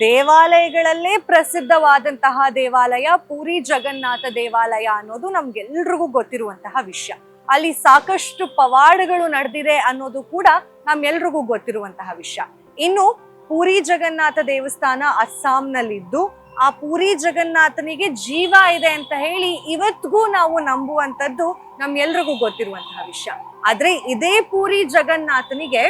ದೇವಾಲಯಗಳಲ್ಲೇ ಪ್ರಸಿದ್ಧವಾದಂತಹ ದೇವಾಲಯ ಪೂರಿ ಜಗನ್ನಾಥ ದೇವಾಲಯ ಅನ್ನೋದು ನಮ್ಗೆಲ್ರಿಗೂ ಗೊತ್ತಿರುವಂತಹ ವಿಷಯ. ಅಲ್ಲಿ ಸಾಕಷ್ಟು ಪವಾಡಗಳು ನಡೆದಿದೆ ಅನ್ನೋದು ಕೂಡ ನಮ್ಗೆಲ್ರಿಗೂ ಗೊತ್ತಿರುವಂತಹ ವಿಷಯ. ಇನ್ನು ಪೂರಿ ಜಗನ್ನಾಥ ದೇವಸ್ಥಾನ ಅಸ್ಸಾಂನಲ್ಲಿದ್ದು ಆ ಪೂರಿ ಜಗನ್ನಾಥನಿಗೆ ಜೀವ ಇದೆ ಅಂತ ಹೇಳಿ ಇವತ್ತಿಗೂ ನಾವು ನಂಬುವಂಥದ್ದು ನಮ್ಗೆಲ್ರಿಗೂ ಗೊತ್ತಿರುವಂತಹ ವಿಷಯ. ಆದ್ರೆ ಇದೇ ಪೂರಿ ಜಗನ್ನಾಥನಿಗೆ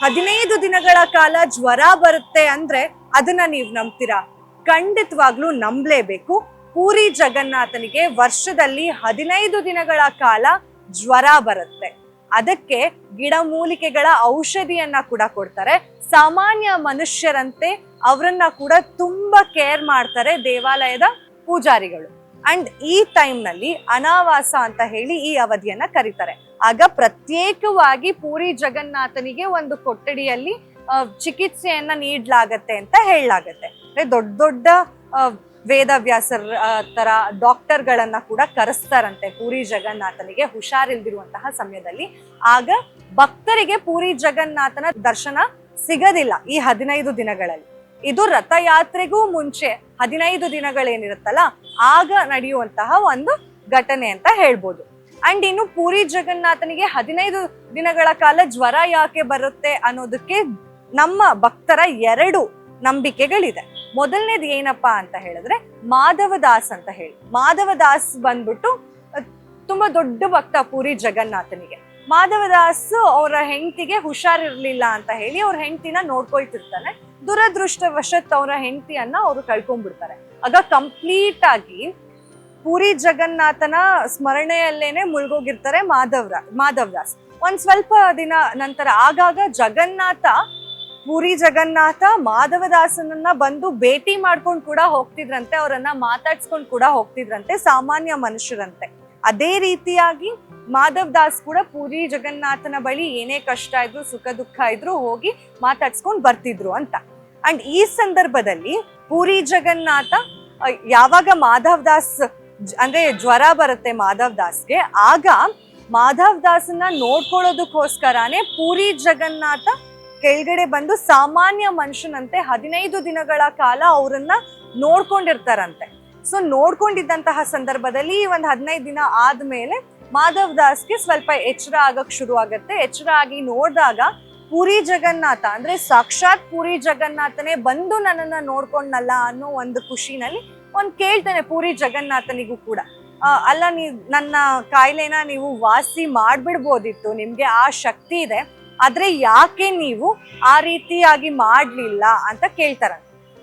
15 ದಿನಗಳ ಕಾಲ ಜ್ವರ ಬರುತ್ತೆ ಅಂದ್ರೆ ಅದನ್ನ ನೀವು ನಂಬ್ತೀರಾ? ಖಂಡಿತವಾಗ್ಲೂ ನಂಬಲೇಬೇಕು. ಪೂರಿ ಜಗನ್ನಾಥನಿಗೆ ವರ್ಷದಲ್ಲಿ 15 ದಿನಗಳ ಕಾಲ ಜ್ವರ ಬರುತ್ತೆ. ಅದಕ್ಕೆ ಗಿಡಮೂಲಿಕೆಗಳ ಔಷಧಿಯನ್ನ ಕೂಡ ಕೊಡ್ತಾರೆ. ಸಾಮಾನ್ಯ ಮನುಷ್ಯರಂತೆ ಅವರನ್ನ ಕೂಡ ತುಂಬಾ ಕೇರ್ ಮಾಡ್ತಾರೆ ದೇವಾಲಯದ ಪೂಜಾರಿಗಳು. ಅಂಡ್ ಈ ಟೈಮ್ ನಲ್ಲಿ ಅನಾವಾಸ ಅಂತ ಹೇಳಿ ಈ ಅವಧಿಯನ್ನ ಕರೀತಾರೆ. ಆಗ ಪ್ರತ್ಯೇಕವಾಗಿ ಪೂರಿ ಜಗನ್ನಾಥನಿಗೆ ಒಂದು ಕೊಠಡಿಯಲ್ಲಿ ಚಿಕಿತ್ಸೆಯನ್ನ ನೀಡಲಾಗತ್ತೆ ಅಂತ ಹೇಳಲಾಗತ್ತೆ. ದೊಡ್ಡ ದೊಡ್ಡ ವೇದವ್ಯಾಸರ ತರ ಡಾಕ್ಟರ್ಗಳನ್ನ ಕೂಡ ಕರೆಸ್ತಾರಂತೆ ಪೂರಿ ಜಗನ್ನಾಥನಿಗೆ ಹುಷಾರಿಲ್ದಿರುವಂತಹ ಸಮಯದಲ್ಲಿ. ಆಗ ಭಕ್ತರಿಗೆ ಪೂರಿ ಜಗನ್ನಾಥನ ದರ್ಶನ ಸಿಗದಿಲ್ಲ ಈ 15 ದಿನಗಳಲ್ಲಿ. ಇದು ರಥಯಾತ್ರೆಗೂ ಮುಂಚೆ 15 ದಿನಗಳೇನಿರುತ್ತಲ್ಲ ಆಗ ನಡೆಯುವಂತಹ ಒಂದು ಘಟನೆ ಅಂತ ಹೇಳ್ಬೋದು. ಅಂಡ್ ಇನ್ನು ಪೂರಿ ಜಗನ್ನಾಥನಿಗೆ 15 ದಿನಗಳ ಕಾಲ ಜ್ವರ ಯಾಕೆ ಬರುತ್ತೆ ಅನ್ನೋದಕ್ಕೆ ನಮ್ಮ ಭಕ್ತರ 2 ನಂಬಿಕೆಗಳಿದೆ. ಮೊದಲನೇದು ಏನಪ್ಪಾ ಅಂತ ಹೇಳಿದ್ರೆ ಮಾಧವದಾಸ್ ಅಂತ ಹೇಳಿ. ಮಾಧವದಾಸ್ ಬಂದ್ಬಿಟ್ಟು ತುಂಬಾ ದೊಡ್ಡ ಭಕ್ತ ಪೂರಿ ಜಗನ್ನಾಥನಿಗೆ. ಮಾಧವದಾಸ್ ಅವರ ಹೆಂಡತಿಗೆ ಹುಷಾರಿರ್ಲಿಲ್ಲ ಅಂತ ಹೇಳಿ ಅವ್ರ ಹೆಂಡತಿನ ನೋಡ್ಕೊಳ್ತಿರ್ತಾನೆ. ದುರದೃಷ್ಟವಶತ್ ಅವರ ಹೆಂಡತಿಯನ್ನ ಅವರು ಕಳ್ಕೊಂಡ್ಬಿಡ್ತಾರೆ. ಆಗ ಕಂಪ್ಲೀಟ್ ಆಗಿ ಪೂರಿ ಜಗನ್ನಾಥನ ಸ್ಮರಣೆಯಲ್ಲೇನೆ ಮುಳುಗೋಗಿರ್ತಾರೆ ಮಾಧವದಾಸ್. ಒಂದ್ ಸ್ವಲ್ಪ ದಿನ ನಂತರ ಆಗಾಗ ಪೂರಿ ಜಗನ್ನಾಥ ಮಾಧವದಾಸನನ್ನ ಬಂದು ಭೇಟಿ ಮಾಡ್ಕೊಂಡು ಕೂಡ ಹೋಗ್ತಿದ್ರಂತೆ, ಅವರನ್ನ ಮಾತಾಡ್ಸ್ಕೊಂಡು ಕೂಡ ಹೋಗ್ತಿದ್ರಂತೆ ಸಾಮಾನ್ಯ ಮನುಷ್ಯರಂತೆ. ಅದೇ ರೀತಿಯಾಗಿ ಮಾಧವದಾಸ್ ಕೂಡ ಪೂರಿ ಜಗನ್ನಾಥನ ಬಳಿ ಏನೇ ಕಷ್ಟ ಇದ್ರು ಸುಖ ದುಃಖ ಇದ್ರು ಹೋಗಿ ಮಾತಾಡ್ಸ್ಕೊಂಡು ಬರ್ತಿದ್ರು ಅಂತ. ಅಂಡ್ ಈ ಸಂದರ್ಭದಲ್ಲಿ ಪೂರಿ ಜಗನ್ನಾಥ ಯಾವಾಗ ಮಾಧವದಾಸ್ ಅಂದ್ರೆ ಜ್ವರ ಬರುತ್ತೆ ಮಾಧವದಾಸ್ಗೆ, ಆಗ ಮಾಧವದಾಸನ ನೋಡ್ಕೊಳ್ಳೋದಕ್ಕೋಸ್ಕರನೇ ಪೂರಿ ಜಗನ್ನಾಥ ಕೆಳಗಡೆ ಬಂದು ಸಾಮಾನ್ಯ ಮನುಷ್ಯನಂತೆ 15 ದಿನಗಳ ಕಾಲ ಅವರನ್ನ ನೋಡ್ಕೊಂಡಿರ್ತಾರಂತೆ. ಸೊ ನೋಡ್ಕೊಂಡಿದ್ದಂತಹ ಸಂದರ್ಭದಲ್ಲಿ ಒಂದು 15 ದಿನ ಆದ್ಮೇಲೆ ಮಾಧವದಾಸ್ಗೆ ಸ್ವಲ್ಪ ಎಚ್ಚರ ಆಗಕ್ ಶುರು ಆಗತ್ತೆ. ಎಚ್ಚರ ಆಗಿ ನೋಡಿದಾಗ ಪೂರಿ ಜಗನ್ನಾಥ ಅಂದ್ರೆ ಸಾಕ್ಷಾತ್ ಪೂರಿ ಜಗನ್ನಾಥನೇ ಬಂದು ನನ್ನನ್ನ ನೋಡ್ಕೊಂಡಲ್ಲ ಅನ್ನೋ ಒಂದು ಖುಷಿನಲ್ಲಿ ಕೇಳ್ತಾನೆ ಪೂರಿ ಜಗನ್ನಾಥನಿಗೂ ಕೂಡ, ಅಲ್ಲ ನನ್ನ ಕಾಯಿಲೆನ ನೀವು ವಾಸಿ ಮಾಡ್ಬಿಡ್ಬೋದಿತ್ತು, ನಿಮ್ಗೆ ಆ ಶಕ್ತಿ ಇದೆ, ಆದ್ರೆ ಯಾಕೆ ನೀವು ಆ ರೀತಿಯಾಗಿ ಮಾಡ್ಲಿಲ್ಲ ಅಂತ ಕೇಳ್ತಾರ.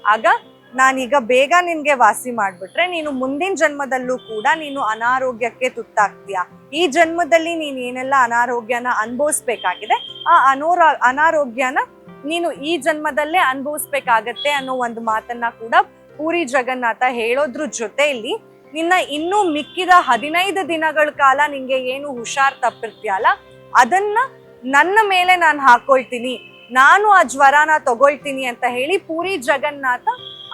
ಆಗ ನಾನೀಗ ಬೇಗ ನಿನ್ಗೆ ವಾಸಿ ಮಾಡ್ಬಿಟ್ರೆ ನೀನು ಮುಂದಿನ ಜನ್ಮದಲ್ಲೂ ಕೂಡ ನೀನು ಅನಾರೋಗ್ಯಕ್ಕೆ ತುತ್ತಾಗ್ತೀಯ. ಈ ಜನ್ಮದಲ್ಲಿ ನೀನ್ ಏನೆಲ್ಲ ಅನಾರೋಗ್ಯನ ಅನುಭವಿಸ್ಬೇಕಾಗಿದೆ ಆ ಅನಾರೋಗ್ಯನ ನೀನು ಈ ಜನ್ಮದಲ್ಲೇ ಅನುಭವಿಸ್ಬೇಕಾಗತ್ತೆ ಅನ್ನೋ ಒಂದು ಮಾತನ್ನ ಕೂಡ ಪೂರಿ ಜಗನ್ನಾಥ ಹೇಳೋದ್ರ ಜೊತೆಯಲ್ಲಿ ನಿನ್ನ ಇನ್ನೂ ಮಿಕ್ಕಿದ 15 ದಿನಗಳ ಕಾಲ ನಿಂಗೆ ಏನು ಹುಷಾರ್ ತಪ್ಪಿರ್ತೀಯಲ್ಲ ಅದನ್ನ ನನ್ನ ಮೇಲೆ ನಾನು ಹಾಕೊಳ್ತೀನಿ, ನಾನು ಆ ಜ್ವರನ ತಗೊಳ್ತೀನಿ ಅಂತ ಹೇಳಿ ಪೂರಿ ಜಗನ್ನಾಥ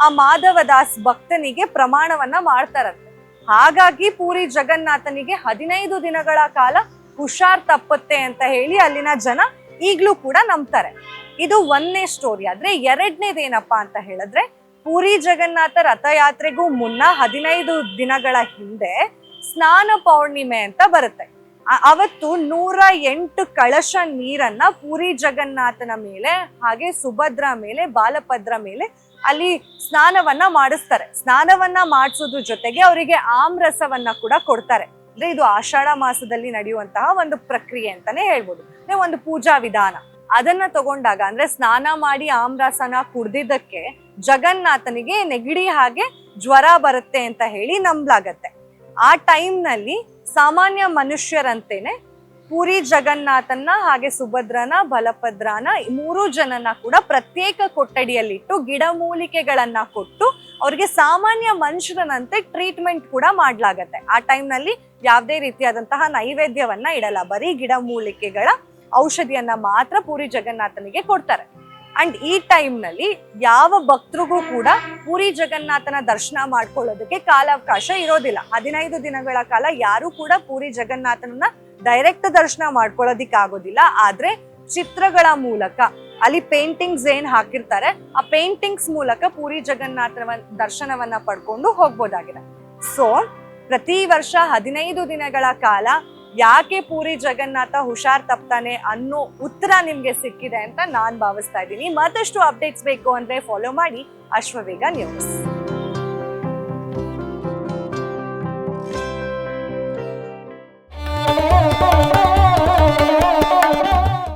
ಆ ಮಾಧವದಾಸ್ ಭಕ್ತನಿಗೆ ಪ್ರಮಾಣವನ್ನ ಮಾಡ್ತಾರಂತೆ. ಹಾಗಾಗಿ ಪೂರಿ ಜಗನ್ನಾಥನಿಗೆ 15 ದಿನಗಳ ಕಾಲ ಹುಷಾರ್ ತಪ್ಪುತ್ತೆ ಅಂತ ಹೇಳಿ ಅಲ್ಲಿನ ಜನ ಈಗ್ಲೂ ಕೂಡ ನಂಬ್ತಾರೆ. ಇದು ಒಂದನೇ ಸ್ಟೋರಿ. ಆದ್ರೆ ಎರಡನೇದೇನಪ್ಪಾ ಅಂತ ಹೇಳಿದ್ರೆ ಪೂರಿ ಜಗನ್ನಾಥ ರಥಯಾತ್ರೆಗೂ ಮುನ್ನ 15 ದಿನಗಳ ಹಿಂದೆ ಸ್ನಾನ ಪೌರ್ಣಿಮೆ ಅಂತ ಬರುತ್ತೆ. ಅವತ್ತು 108 ಕಳಶ ನೀರನ್ನ ಪೂರಿ ಜಗನ್ನಾಥನ ಮೇಲೆ ಹಾಗೆ ಸುಭದ್ರ ಮೇಲೆ ಬಾಲಭದ್ರ ಮೇಲೆ ಅಲ್ಲಿ ಸ್ನಾನವನ್ನ ಮಾಡಿಸ್ತಾರೆ. ಸ್ನಾನವನ್ನ ಮಾಡಿಸೋದ್ರ ಜೊತೆಗೆ ಅವರಿಗೆ ಆಮ್ರಸವನ್ನ ಕೂಡ ಕೊಡ್ತಾರೆ. ಅಂದ್ರೆ ಇದು ಆಷಾಢ ಮಾಸದಲ್ಲಿ ನಡೆಯುವಂತಹ ಒಂದು ಪ್ರಕ್ರಿಯೆ ಅಂತಾನೆ ಹೇಳ್ಬೋದು, ಅಂದ್ರೆ ಒಂದು ಪೂಜಾ ವಿಧಾನ. ಅದನ್ನ ತಗೊಂಡಾಗ ಅಂದ್ರೆ ಸ್ನಾನ ಮಾಡಿ ಆಮ್ರಸನ ಕುಡ್ದಿದ್ದಕ್ಕೆ ಜಗನ್ನಾಥನಿಗೆ ನೆಗಡಿ ಹಾಗೆ ಜ್ವರ ಬರುತ್ತೆ ಅಂತ ಹೇಳಿ ನಂಬಲಾಗತ್ತೆ. ಆ ಟೈಮ್ ನಲ್ಲಿ ಸಾಮಾನ್ಯ ಮನುಷ್ಯರಂತೇನೆ ಪೂರಿ ಜಗನ್ನಾಥನ್ನ ಹಾಗೆ ಸುಭದ್ರನ ಬಲಭದ್ರನ 3 ಜನನ ಕೂಡ ಪ್ರತ್ಯೇಕ ಕೊಠಡಿಯಲ್ಲಿಟ್ಟು ಗಿಡಮೂಲಿಕೆಗಳನ್ನ ಕೊಟ್ಟು ಅವ್ರಿಗೆ ಸಾಮಾನ್ಯ ಮನುಷ್ಯರನಂತೆ ಟ್ರೀಟ್ಮೆಂಟ್ ಕೂಡ ಮಾಡ್ಲಾಗತ್ತೆ. ಆ ಟೈಮ್ ನಲ್ಲಿ ಯಾವುದೇ ರೀತಿಯಾದಂತಹ ನೈವೇದ್ಯವನ್ನ ಇಡಲ್ಲ, ಬರೀ ಗಿಡಮೂಲಿಕೆಗಳ ಔಷಧಿಯನ್ನ ಮಾತ್ರ ಪೂರಿ ಜಗನ್ನಾಥನಿಗೆ ಕೊಡ್ತಾರೆ. ಅಂಡ್ ಈ ಟೈಮ್ ನಲ್ಲಿ ಯಾವ ಭಕ್ತರಿಗೂ ಕೂಡ ಪೂರಿ ಜಗನ್ನಾಥನ ದರ್ಶನ ಮಾಡ್ಕೊಳ್ಳೋದಕ್ಕೆ ಕಾಲಾವಕಾಶ ಇರೋದಿಲ್ಲ. 15 ದಿನಗಳ ಕಾಲ ಯಾರು ಕೂಡ ಪೂರಿ ಜಗನ್ನಾಥನನ್ನ ಡೈರೆಕ್ಟ್ ದರ್ಶನ ಮಾಡ್ಕೊಳ್ಳೋದಿಕ್ ಆಗೋದಿಲ್ಲ. ಆದ್ರೆ ಚಿತ್ರಗಳ ಮೂಲಕ ಅಲ್ಲಿ ಪೇಂಟಿಂಗ್ಸ್ ಏನ್ ಹಾಕಿರ್ತಾರೆ ಆ ಪೇಂಟಿಂಗ್ಸ್ ಮೂಲಕ ಪೂರಿ ಜಗನ್ನಾಥನ ದರ್ಶನವನ್ನ ಪಡ್ಕೊಂಡು ಹೋಗ್ಬೋದಾಗಿದೆ. ಸೊ ಪ್ರತಿ ವರ್ಷ 15 ದಿನಗಳ ಕಾಲ ಯಾಕೆ ಪೂರಿ ಜಗನ್ನಾಥ ಹುಷಾರ್ ತಪ್ತಾನೆ ಅನ್ನೋ ಉತ್ತರ ನಿಮ್ಗೆ ಸಿಕ್ಕಿದೆ ಅಂತ ನಾನ್ ಭಾವಿಸ್ತಾ ಇದ್ದೀನಿ. ಮತ್ತಷ್ಟು ಅಪ್ಡೇಟ್ಸ್ ಬೇಕು ಅಂದ್ರೆ ಫಾಲೋ ಮಾಡಿ ಅಶ್ವವೇಗ ನ್ಯೂಸ್.